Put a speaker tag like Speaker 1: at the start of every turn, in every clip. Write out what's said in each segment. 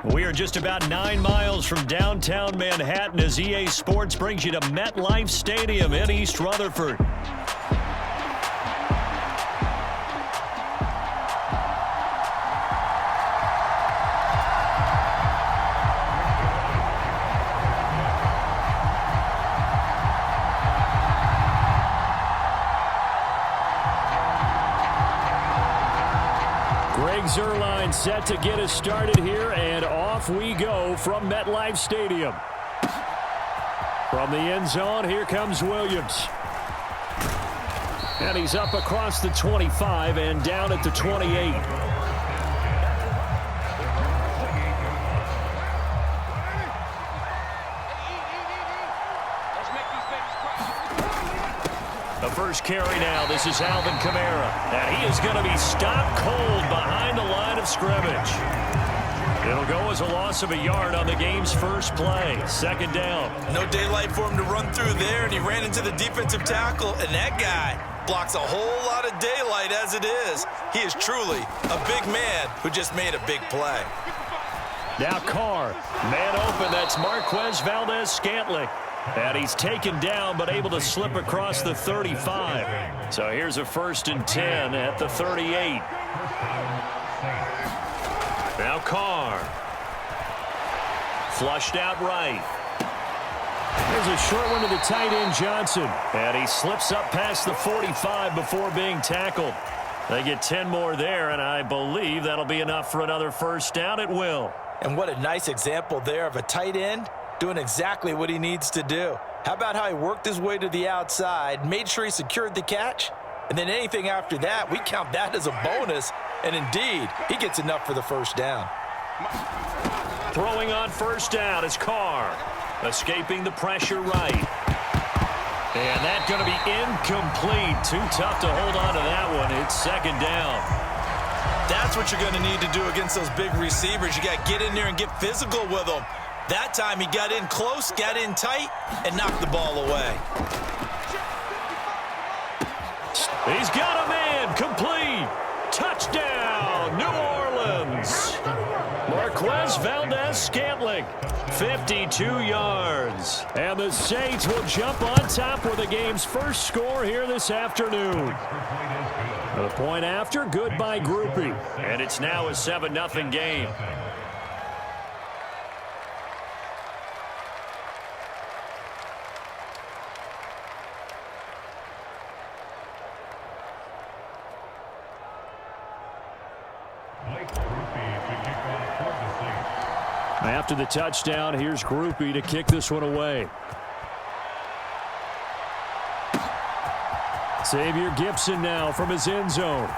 Speaker 1: We are just about 9 miles from downtown Manhattan as EA Sports brings you to MetLife Stadium in East Rutherford. Zerline set to get us started here, and off we go from MetLife Stadium. From the end zone, here comes Williams. And he's up across the 25 and down at the 28. The first carry now. This is Alvin Kamara. And he is going to be stopped cold behind the line of scrimmage. It'll go as a loss of a yard on the game's first play. Second down.
Speaker 2: No daylight for him to run through there, and he ran into the defensive tackle, and that guy blocks a whole lot of daylight as it is. He is truly a big man who just made a big play.
Speaker 1: Now Carr. Man open. That's Marquez Valdez-Scantling. And he's taken down, but able to slip across the 35. So here's a 1st and 10 at the 38. Now Carr. Flushed out right. There's a short one to the tight end, Johnson. And he slips up past the 45 before being tackled. They get 10 more there, and I believe that'll be enough for another first down. It will.
Speaker 2: And what a nice example there of a tight end doing exactly what he needs to do. How about how he worked his way to the outside, made sure he secured the catch, and then anything after that, we count that as a bonus, and indeed, he gets enough for the first down.
Speaker 1: Throwing on first down is Carr, escaping the pressure right. And that's going to be incomplete. Too tough to hold on to that one. It's second down.
Speaker 2: That's what you're going to need to do against those big receivers. You got to get in there and get physical with them. That time he got in close, got in tight, and knocked the ball away.
Speaker 1: He's got a man, complete. Touchdown, New Orleans. Marquez Valdez-Scantling, 52 yards. And the Saints will jump on top with the game's first score here this afternoon. The point after, good by Groupie. And it's now a 7-0 game. After the touchdown, here's Groupie to kick this one away. Xavier Gipson now from his end zone.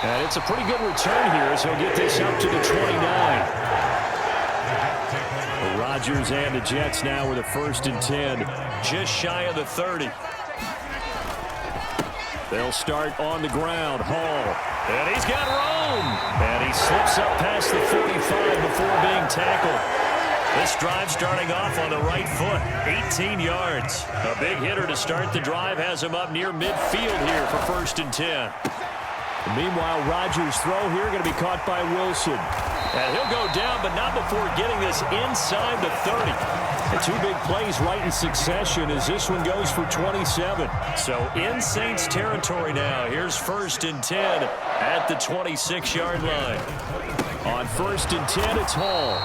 Speaker 1: And it's a pretty good return here as he'll get this up to the 29. The Rodgers and the Jets now with a 1st and 10, just shy of the 30. They'll start on the ground. Hall. And he's got room. And he slips up past the 45 before being tackled. This drive starting off on the right foot. 18 yards. A big hitter to start the drive has him up near midfield here for 1st and 10. Meanwhile, Rodgers' throw here going to be caught by Wilson. And he'll go down, but not before getting this inside the 30. The 2 big plays right in succession as this one goes for 27. So in Saints territory now. Here's 1st and 10 at the 26-yard line. On 1st and 10, it's Hall.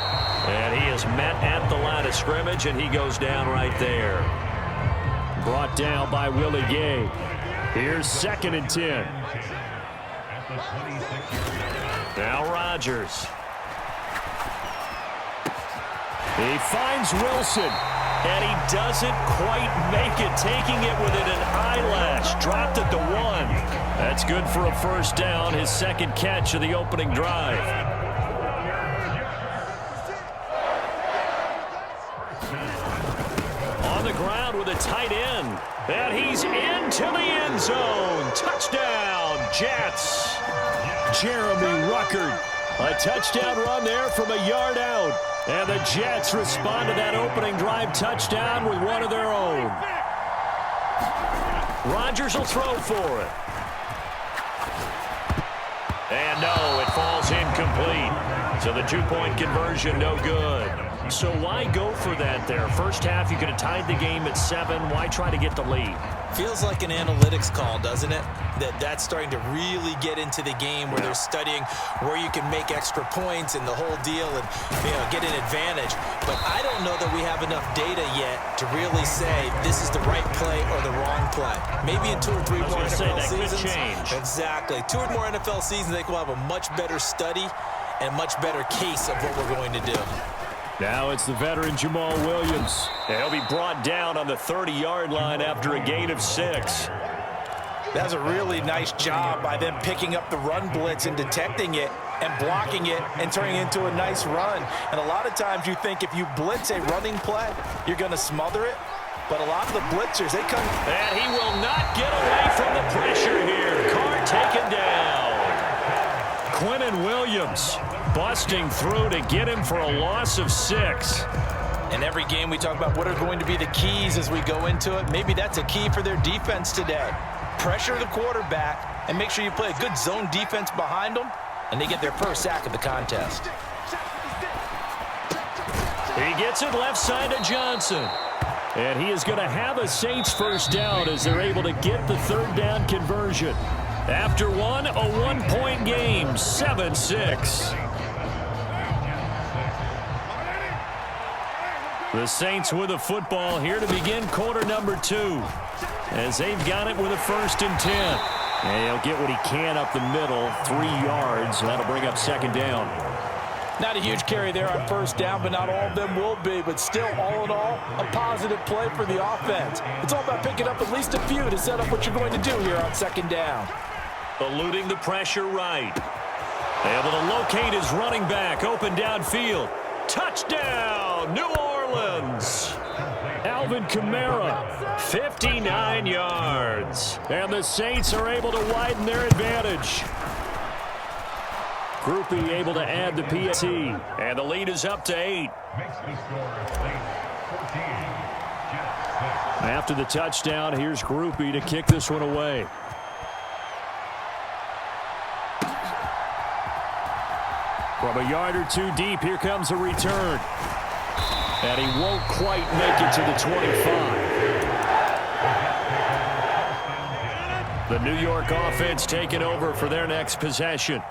Speaker 1: And he is met at the line of scrimmage, and he goes down right there. Brought down by Willie Gay. Here's 2nd and 10. Now Rodgers. He finds Wilson, and he doesn't quite make it, taking it within an eyelash. Dropped at the 1. That's good for a 1st down, his 2nd catch of the opening drive. On the ground with a tight end, and he's into the end zone. Touchdown, Jets. Jeremy Ruckert. A touchdown run there from a yard out. And the Jets respond to that opening drive touchdown with one of their own. Rodgers will throw for it. And no, it falls incomplete. So the two-point conversion, no good. So why go for that there? First half, you could have tied the game at 7. Why try to get the lead?
Speaker 2: Feels like an analytics call, doesn't it? That's starting to really get into the game where they're studying where you can make extra points and the whole deal and get an advantage. But I don't know that we have enough data yet to really say this is the right play or the wrong play. Maybe in 2 or 3 more NFL seasons.
Speaker 1: Change.
Speaker 2: Exactly. 2 or more NFL seasons, I think we'll have a much better study and a much better case of what we're going to do.
Speaker 1: Now it's the veteran Jamal Williams. He'll be brought down on the 30-yard line after a gain of 6.
Speaker 2: That's a really nice job by them picking up the run blitz and detecting it and blocking it and turning it into a nice run. And a lot of times you think if you blitz a running play, you're going to smother it. But a lot of the blitzers, they come.
Speaker 1: And he will not get away from the pressure here. Carr taken down. Quinnen Williams busting through to get him for a loss of 6.
Speaker 2: In every game we talk about what are going to be the keys as we go into it. Maybe that's a key for their defense today. Pressure the quarterback and make sure you play a good zone defense behind them, and they get their first sack of the contest.
Speaker 1: He gets it left side to Johnson. And he is going to have a Saints first down as they're able to get the third down conversion. After a 1-point game, 7-6. The Saints with a football here to begin quarter number 2. As they've got it with a 1st and 10. And he'll get what he can up the middle, 3 yards. That'll bring up 2nd down.
Speaker 2: Not a huge carry there on 1st down, but not all of them will be. But still, all in all, a positive play for the offense. It's all about picking up at least a few to set up what you're going to do here on 2nd down.
Speaker 1: Eluding the pressure right. Able to locate his running back, open downfield. Touchdown, New Orleans. Alvin Kamara, 59 yards. And the Saints are able to widen their advantage. Groupie able to add the PAT. And the lead is up to 8. After the touchdown, here's Groupie to kick this one away. From a yard or 2 deep, here comes a return. And he won't quite make it to the 25. The New York offense taking over for their next possession.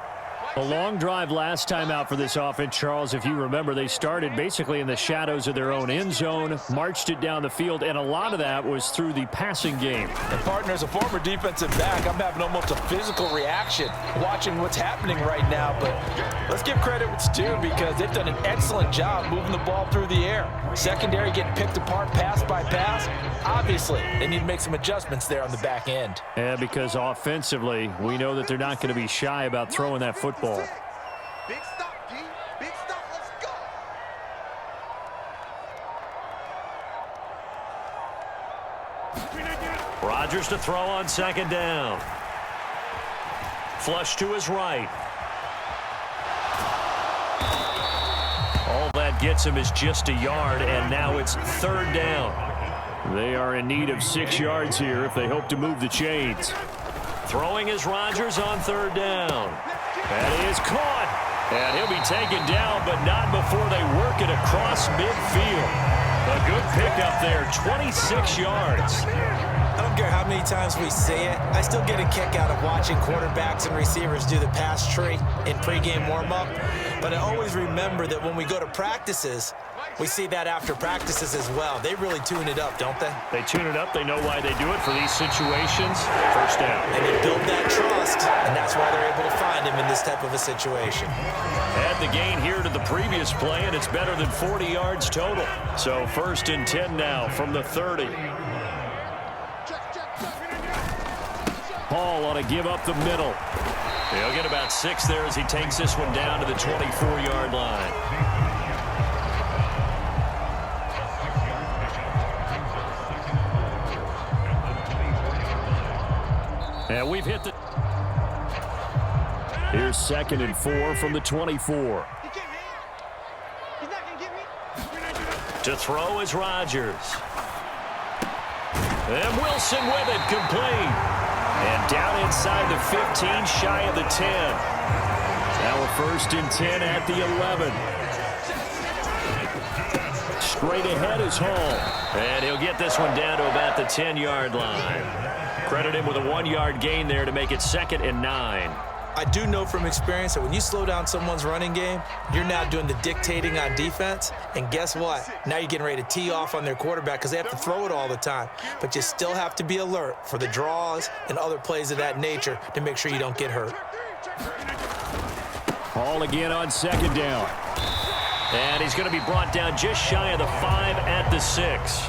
Speaker 1: A long drive last time out for this offense, Charles. If you remember, they started basically in the shadows of their own end zone, marched it down the field, and a lot of that was through the passing game.
Speaker 2: And partner, as a former defensive back, I'm having almost a physical reaction watching what's happening right now. But let's give credit what's due because they've done an excellent job moving the ball through the air. Secondary getting picked apart pass by pass. Obviously, they need to make some adjustments there on the back end.
Speaker 1: Yeah, because offensively, we know that they're not going to be shy about throwing that football.
Speaker 3: Big stop, G. Big stop. Let's go.
Speaker 1: Rodgers to throw on 2nd down. Flush to his right. All that gets him is just a yard, and now it's 3rd down. They are in need of 6 yards here if they hope to move the chains. Throwing is Rodgers on 3rd down. That is caught. And he'll be taken down, but not before they work it across midfield. A good pickup there, 26 yards.
Speaker 2: I don't care how many times we say it, I still get a kick out of watching quarterbacks and receivers do the pass tree in pregame warm-up. But I always remember that when we go to practices, we see that after practices as well. They really tune it up, don't they?
Speaker 1: They tune it up. They know why they do it for these situations. 1st down.
Speaker 2: And they build that trust, and that's why they're able to find him in this type of a situation.
Speaker 1: Add the gain here to the previous play, and it's better than 40 yards total. So 1st and 10 now from the 30. Hall ought to give up the middle. He'll get about 6 there as he takes this one down to the 24-yard line. And we've hit the... Here's 2nd and 4 from the 24. To throw is Rodgers. And Wilson with it, complete. And down inside the 15, shy of the 10. Now a First and 10 at the 11. Straight ahead is Hall. And he'll get this one down to about the 10-yard line. Credit him with a 1-yard gain there to make it 2nd and 9.
Speaker 2: I do know from experience that when you slow down someone's running game, you're now doing the dictating on defense. And guess what? Now you're getting ready to tee off on their quarterback because they have to throw it all the time. But you still have to be alert for the draws and other plays of that nature to make sure you don't get hurt.
Speaker 1: Hall again on 2nd down. And he's going to be brought down just shy of the 5 at the 6.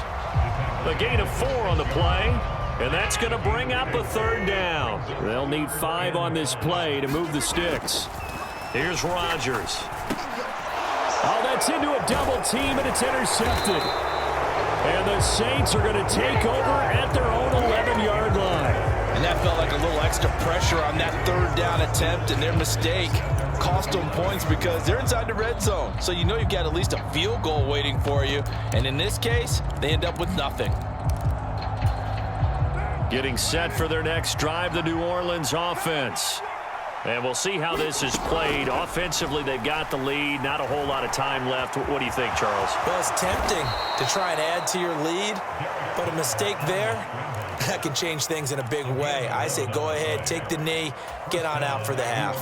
Speaker 1: A gain of 4 on the play. And that's going to bring up a 3rd down. They'll need 5 on this play to move the sticks. Here's Rodgers. Oh, that's into a double team, and it's intercepted. And the Saints are going to take over at their own 11-yard line.
Speaker 2: And that felt like a little extra pressure on that 3rd down attempt, and their mistake cost them points because they're inside the red zone. So you know you've got at least a field goal waiting for you. And in this case, they end up with nothing.
Speaker 1: Getting set for their next drive, the New Orleans offense. And we'll see how this is played. Offensively, they've got the lead. Not a whole lot of time left. What do you think, Charles?
Speaker 2: Well, it's tempting to try and add to your lead, but a mistake there, that can change things in a big way. I say go ahead, take the knee, get on out for the half.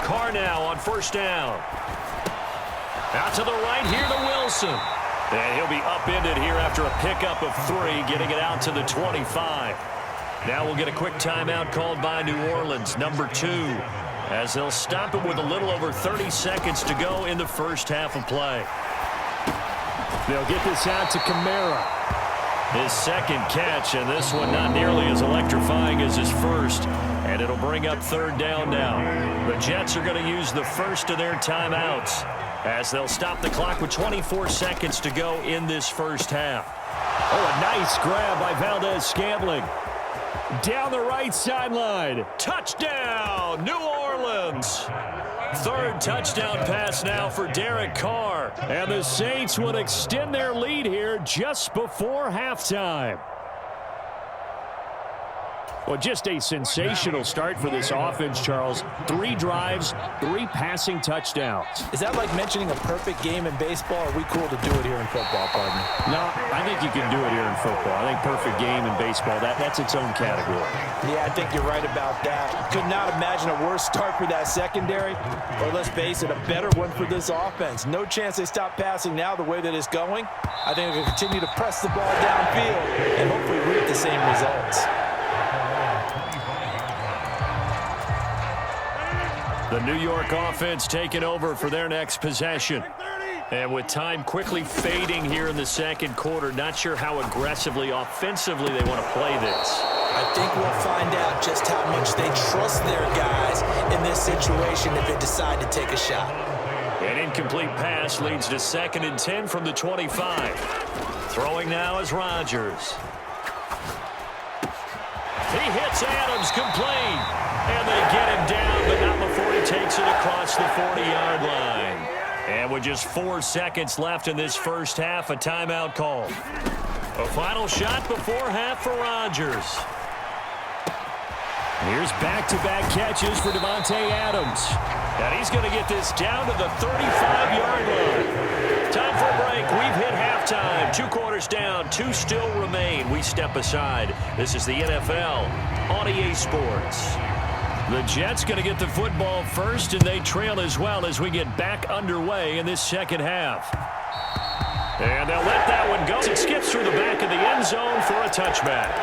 Speaker 1: Carr now on 1st down. Out to the right here to Wilson. And he'll be upended here after a pickup of 3, getting it out to the 25. Now we'll get a quick timeout called by New Orleans, number 2, as they'll stop it with a little over 30 seconds to go in the first half of play. They'll get this out to Kamara. His 2nd catch, and this one not nearly as electrifying as his first. And it'll bring up 3rd down now. The Jets are going to use the first of their timeouts, as they'll stop the clock with 24 seconds to go in this first half. Oh, a nice grab by Valdez-Scantling. Down the right sideline. Touchdown, New Orleans. 3rd touchdown pass now for Derek Carr. And the Saints would extend their lead here just before halftime. Well, just a sensational start for this offense, Charles. 3 drives, 3 passing touchdowns.
Speaker 2: Is that like mentioning a perfect game in baseball, or are we cool to do it here in football, partner?
Speaker 1: No, I think you can do it here in football. I think perfect game in baseball, that's its own category.
Speaker 2: Yeah, I think you're right about that. Could not imagine a worse start for that secondary, or let's face it, a better one for this offense. No chance they stop passing now the way that it's going. I think they'll continue to press the ball downfield and hopefully reap the same results.
Speaker 1: The New York offense taking over for their next possession. And with time quickly fading here in the 2nd quarter, not sure how aggressively, offensively they want to play this.
Speaker 2: I think we'll find out just how much they trust their guys in this situation if they decide to take a shot.
Speaker 1: An incomplete pass leads to 2nd and 10 from the 25. Throwing now is Rodgers. He hits Adams complete. And they get him down, but not before he takes it across the 40-yard line. And with just 4 seconds left in this first half, a timeout call. A final shot before half for Rodgers. Here's back-to-back catches for Davante Adams. And he's going to get this down to the 35-yard line. Time for a break. We've hit halftime. 2 quarters down. 2 still remain. We step aside. This is the NFL on EA Sports. The Jets going to get the football first, and they trail as well as we get back underway in this second half. And they'll let that one go. It skips through the back of the end zone for a touchback.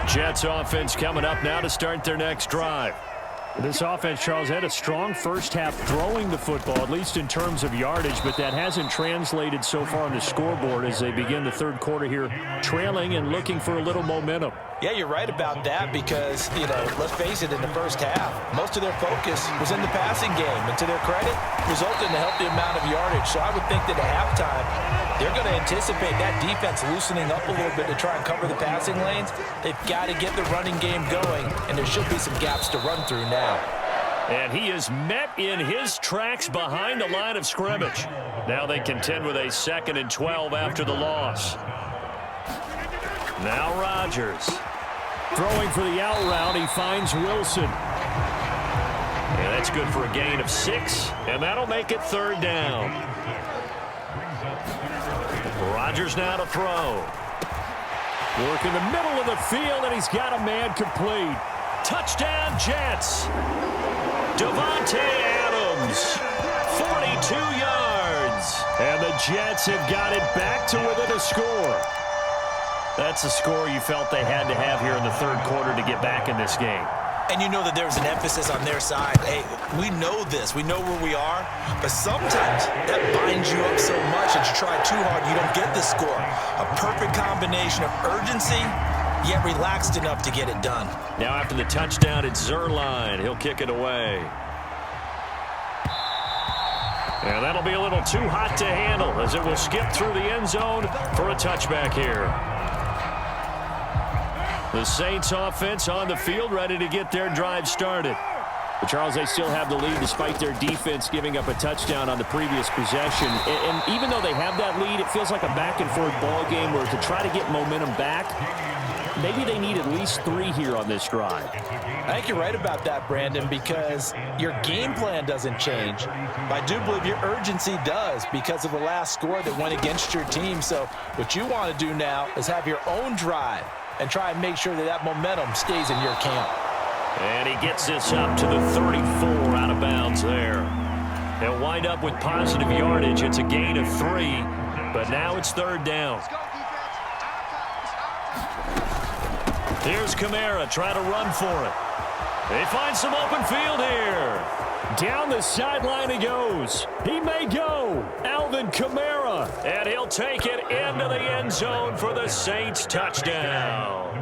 Speaker 1: Jets offense coming up now to start their next drive. This offense, Charles, had a strong first half throwing the football, at least in terms of yardage, but that hasn't translated so far on the scoreboard as they begin the 3rd quarter here, trailing and looking for a little momentum.
Speaker 2: Yeah, you're right about that because, let's face it, in the first half, most of their focus was in the passing game. And to their credit, resulted in a healthy amount of yardage. So I would think that at halftime, they're going to anticipate that defense loosening up a little bit to try and cover the passing lanes. They've got to get the running game going, and there should be some gaps to run through now.
Speaker 1: And he is met in his tracks behind the line of scrimmage. Now they contend with a 2nd and 12 after the loss. Now Rodgers. Throwing for the out route, he finds Wilson. And that's good for a gain of 6, and that'll make it 3rd down. Rodgers now to throw. Work in the middle of the field, and he's got a man complete. Touchdown, Jets. Davante Adams, 42 yards. And the Jets have got it back to within a score. That's a score you felt they had to have here in the 3rd quarter to get back in this game.
Speaker 2: And you know that there was an emphasis on their side. Hey, we know this. We know where we are. But sometimes that binds you up so much that you try too hard, you don't get the score. A perfect combination of urgency, yet relaxed enough to get it done.
Speaker 1: Now after the touchdown, it's Zerline. He'll kick it away. And that'll be a little too hot to handle as it will skip through the end zone for a touchback here. The Saints offense on the field, ready to get their drive started. But Charles, they still have the lead despite their defense giving up a touchdown on the previous possession. And even though they have that lead, it feels like a back-and-forth ball game where to try to get momentum back, maybe they need at least 3 here on this drive.
Speaker 2: I think you're right about that, Brandon, because your game plan doesn't change. But I do believe your urgency does because of the last score that went against your team. So what you want to do now is have your own drive and try and make sure that that momentum stays in your camp.
Speaker 1: And he gets this up to the 34 out of bounds there. They'll wind up with positive yardage. It's a gain of 3, but now it's 3rd down. Here's Kamara trying to run for it. They find some open field here. Down the sideline he goes. He may go. Alvin Kamara. And he'll take it into the end zone for the Saints touchdown.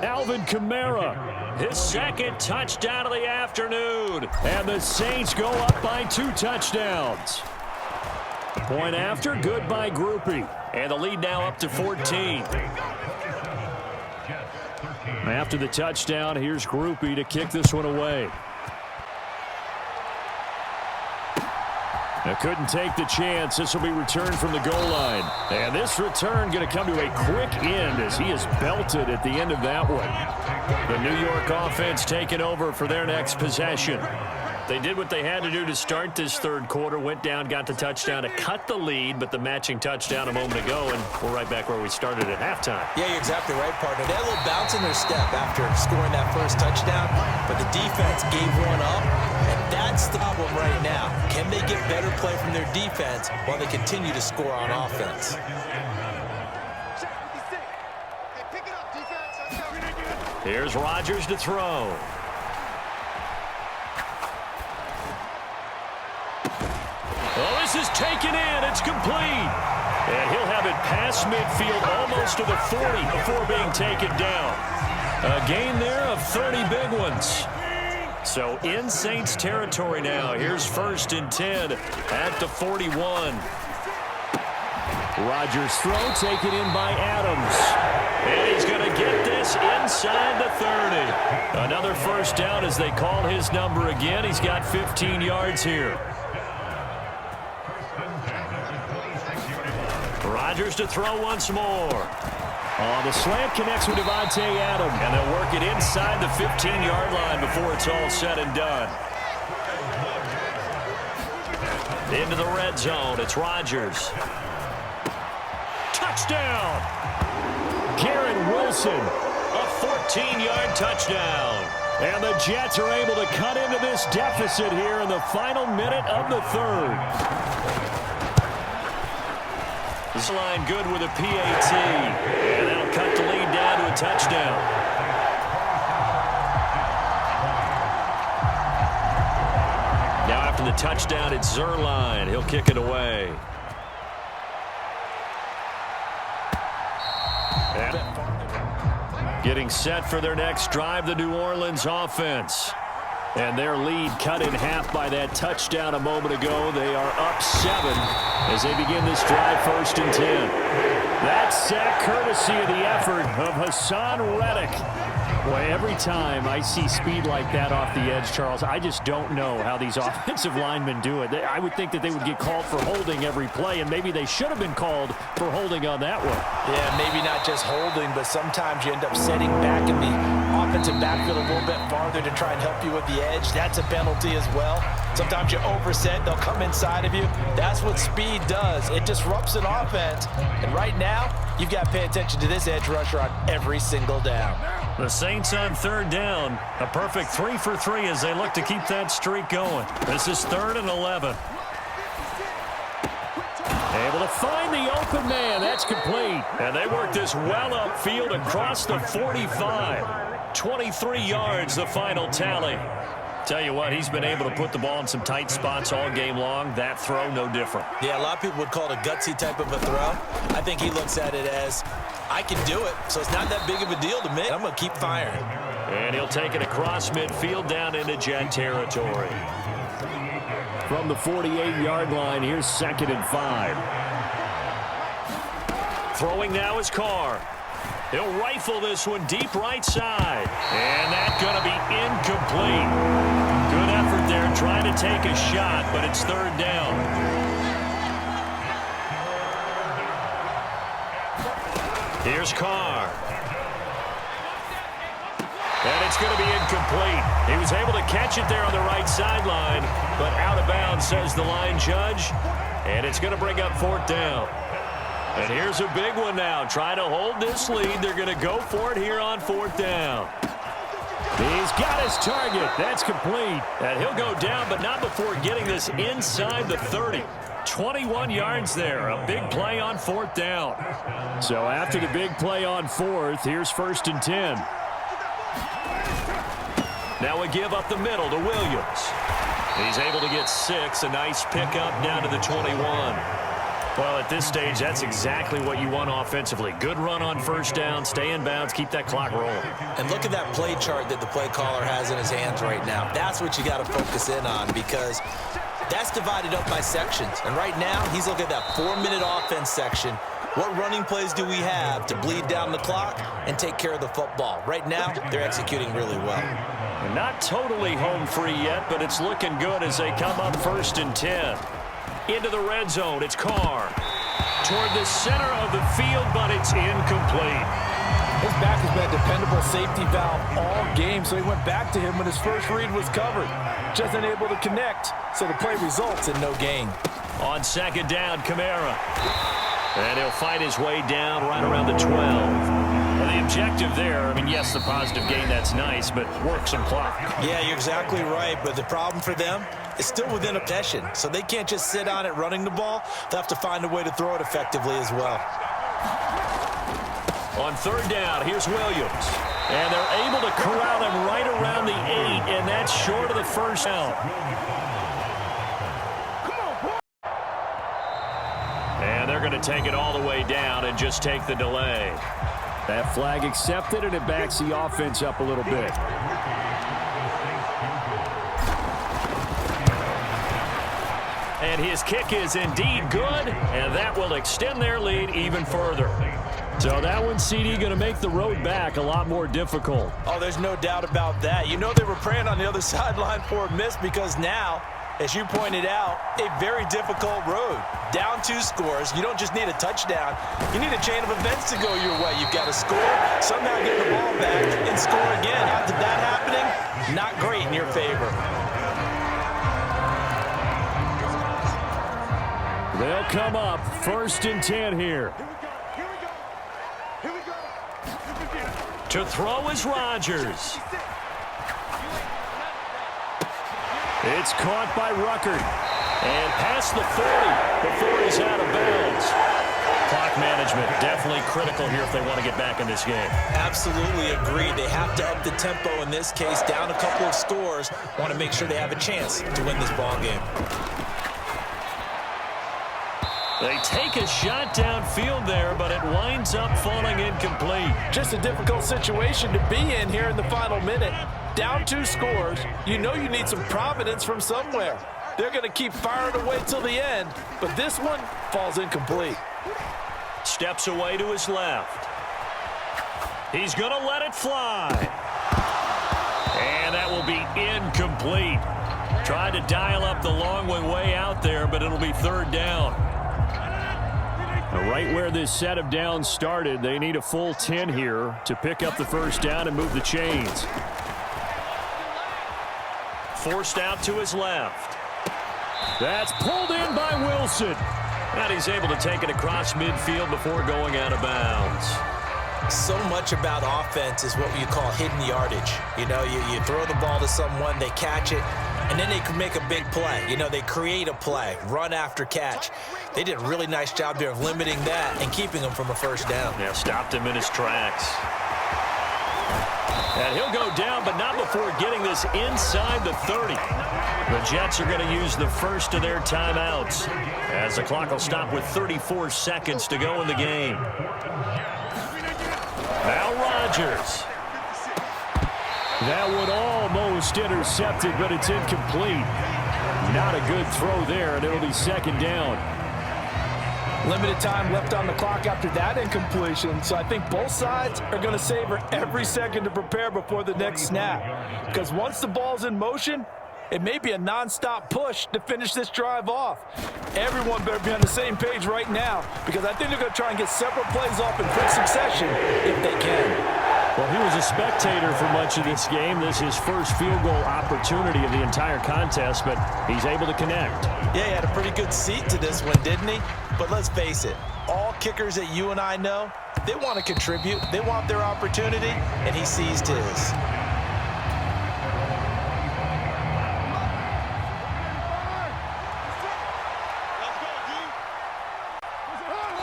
Speaker 1: Alvin Kamara, his 2nd touchdown of the afternoon. And the Saints go up by 2 touchdowns. Point after, good by Groupie. And the lead now up to 14. After the touchdown, here's Groupie to kick this one away. Now couldn't take the chance. This will be returned from the goal line. And this return going to come to a quick end as he is belted at the end of that one. The New York offense taking over for their next possession. They did what they had to do to start this 3rd quarter. Went down, got the touchdown to cut the lead, but the matching touchdown a moment ago, and we're right back where we started at halftime.
Speaker 2: Yeah, you're exactly right, partner. They had a little bounce in their step after scoring that first touchdown, but the defense gave one up, and that's the problem right now. Can they get better play from their defense while they continue to score on offense?
Speaker 1: Here's Rodgers to throw. Oh, this is taken in. It's complete. And he'll have it past midfield almost to the 40 before being taken down. A gain there of 30 big ones. So in Saints territory now. Here's 1st and 10 at the 41. Rodgers' throw taken in by Adams. And he's going to get this inside the 30. Another 1st down as they call his number again. He's got 15 yards here. Rodgers to throw once more. Oh, the slant connects with Davante Adams. And they'll work it inside the 15-yard line before it's all said and done. Into the red zone. It's Rodgers. Touchdown! Garrett Wilson, a 14-yard touchdown. And the Jets are able to cut into this deficit here in the final minute of the 3rd. This line good with a PAT. And that'll cut the lead down to a touchdown. Now after the touchdown, it's Zerline. He'll kick it away. And getting set for their next drive, the New Orleans offense. And their lead cut in half by that touchdown a moment ago. They are up 7 as they begin this drive, 1st and 10. That sack courtesy of the effort of Hassan Reddick. Boy, every time I see speed like that off the edge, Charles, I just don't know how these offensive linemen do it. I would think that they would get called for holding every play, and maybe they should have been called for holding on that one.
Speaker 2: Yeah, maybe not just holding, but sometimes you end up setting back in the offensive backfield a little bit farther to try and help you with the edge. That's a penalty as well. Sometimes you overset, they'll come inside of you. That's what speed does. It disrupts an offense. And right now, you've got to pay attention to this edge rusher on every single down.
Speaker 1: The Saints on third down. A perfect 3 for 3 as they look to keep that streak going. This is 3rd and 11. Able to find the open man. That's complete. And they work this well upfield across the 45. 23 yards, the final tally. Tell you what, he's been able to put the ball in some tight spots all game long. That throw, no different.
Speaker 2: Yeah, a lot of people would call it a gutsy type of a throw. I think he looks at it as, I can do it, so it's not that big of a deal to me. I'm going to keep firing.
Speaker 1: And he'll take it across midfield down into Jet territory. From the 48-yard line, here's 2nd and 5. Throwing now is Carr. He'll rifle this one deep right side. And that's going to be incomplete. Good effort there trying to take a shot, but it's 3rd down. Here's Carr. And it's going to be incomplete. He was able to catch it there on the right sideline, but out of bounds, says the line judge. And it's going to bring up 4th down. And here's a big one now. Trying to hold this lead. They're going to go for it here on 4th down. He's got his target. That's complete. And he'll go down, but not before getting this inside the 30. 21 yards there. A big play on 4th down. So after the big play on 4th, here's 1st and 10. Now we give up the middle to Williams. He's able to get 6. A nice pickup down to the 21. Well, at this stage, that's exactly what you want offensively. Good run on 1st down, stay in bounds, keep that clock rolling.
Speaker 2: And look at that play chart that the play caller has in his hands right now. That's what you got to focus in on because that's divided up by sections. And right now, he's looking at that 4-minute offense section. What running plays do we have to bleed down the clock and take care of the football? Right now, they're executing really well.
Speaker 1: Not totally home free yet, but it's looking good as they come up 1st and 10. Into the red zone, it's Carr. Toward the center of the field, but it's incomplete.
Speaker 4: His back has been a dependable safety valve all game, so he went back to him when his first read was covered. Just unable to connect, so the play results in no gain.
Speaker 1: On 2nd down, Kamara. And he'll fight his way down right around the 12. Well, the objective there, I mean, yes, the positive gain, that's nice, but work some clock.
Speaker 2: Yeah, you're exactly right, but the problem for them is still within a possession, so they can't just sit on it running the ball. They'll have to find a way to throw it effectively as well.
Speaker 1: On 3rd down, here's Williams. And they're able to corral him right around the 8, and that's short of the 1st down. And they're going to take it all the way down and just take the delay. That flag accepted, and it backs the offense up a little bit. And his kick is indeed good, and that will extend their lead even further. So that one, CD, going to make the road back a lot more difficult.
Speaker 2: Oh, there's no doubt about that. You know they were praying on the other sideline for a miss because now, as you pointed out, a very difficult road. Down 2 scores. You don't just need a touchdown. You need a chain of events to go your way. You've got to score, somehow get the ball back, and score again. After that happening, not great in your favor.
Speaker 1: They'll come up 1st and 10 here. To throw is Rodgers. It's caught by Ruckert. And past the 40 before he's out of bounds. Clock management definitely critical here if they want to get back in this game.
Speaker 2: Absolutely agreed. They have to up the tempo in this case, down a couple of scores. Want to make sure they have a chance to win this ball game.
Speaker 1: They take a shot downfield there, but it winds up falling incomplete.
Speaker 4: Just a difficult situation to be in here in the final minute. Down 2 scores, you know you need some providence from somewhere. They're going to keep firing away till the end, but this one falls incomplete.
Speaker 1: Steps away to his left. He's going to let it fly. And that will be incomplete. Tried to dial up the long way out there, but it'll be third down. Right where this set of downs started, they need a full 10 here to pick up the first down and move the chains. Forced out to his left. That's pulled in by Wilson. And he's able to take it across midfield before going out of bounds.
Speaker 2: So much about offense is what you call hidden yardage. You know, you throw the ball to someone, they catch it, and then they can make a big play. You know, they create a play, run after catch. They did a really nice job there of limiting that and keeping him from a first down.
Speaker 1: Yeah, stopped him in his tracks. And he'll go down, but not before getting this inside the 30. The Jets are going to use the first of their timeouts as the clock will stop with 34 seconds to go in the game. Now Rodgers. That one almost intercepted, but it's incomplete. Not a good throw there, and it'll be second down.
Speaker 4: Limited time left on the clock after that incompletion, so I think both sides are going to savor every second to prepare before the next snap. Because once the ball's in motion, it may be a nonstop push to finish this drive off. Everyone better be on the same page right now, because I think they're going to try and get several plays off in quick succession if they can.
Speaker 1: Well, he was a spectator for much of this game. This is his first field goal opportunity of the entire contest, but he's able to connect.
Speaker 2: Yeah, he had a pretty good seat to this one, didn't he? But let's face it, all kickers that you and I know, they want to contribute. They want their opportunity, and he seized his.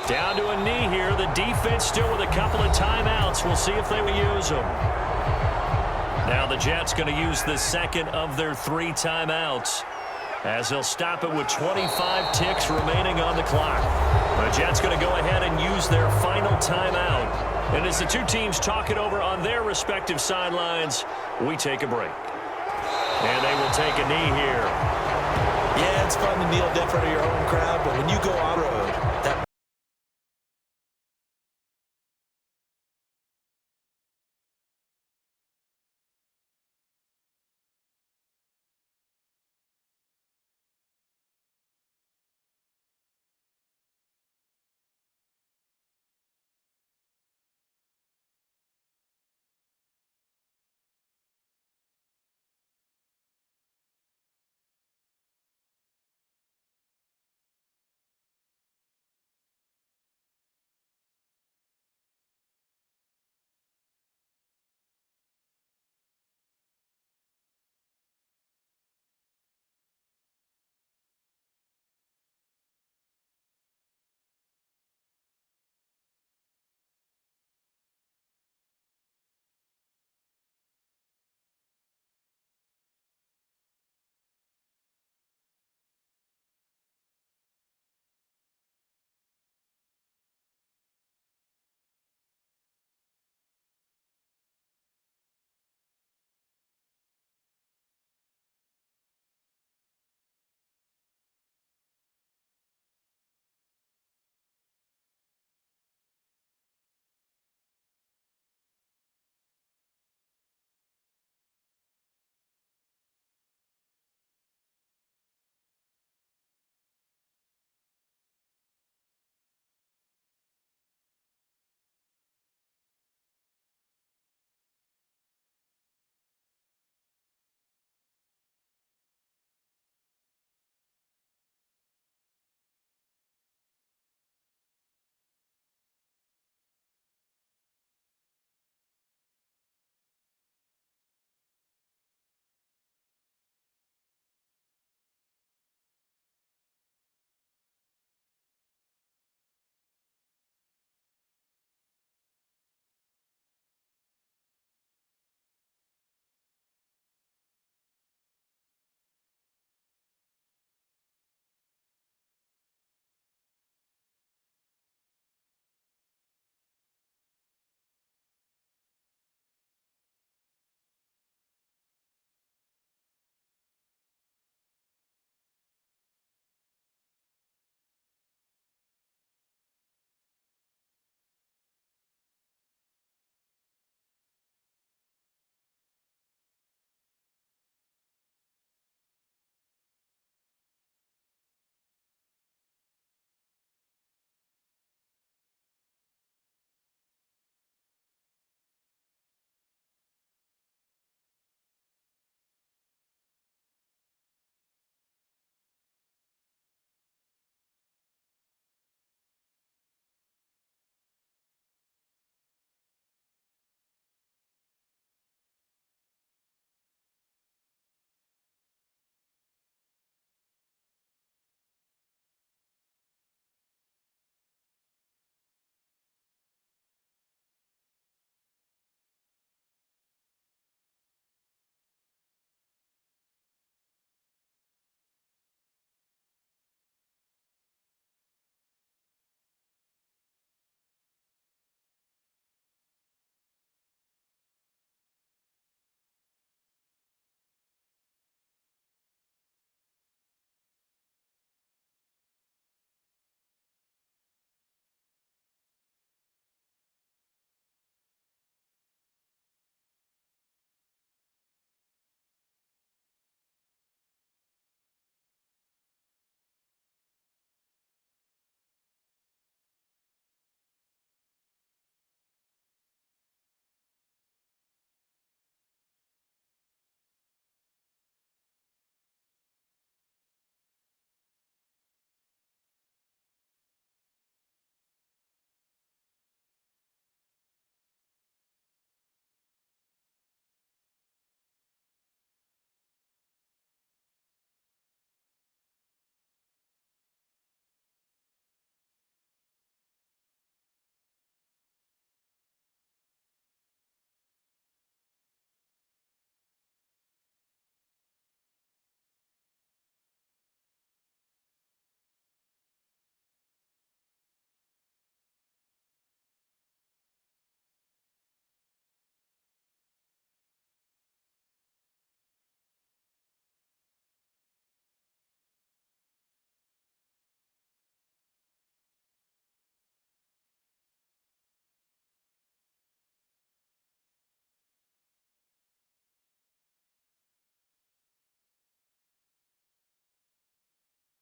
Speaker 1: Down to a knee here. The defense still with a couple of timeouts. We'll see if they will use them. Now the Jets going to use the second of their 3 timeouts as they'll stop it with 25 ticks remaining on the clock. The Jets going to go ahead and use their final timeout. And as the two teams talk it over on their respective sidelines, we take a break. And they will take a knee here.
Speaker 2: Yeah, it's fun to kneel down in front of your home crowd, but when you go on road,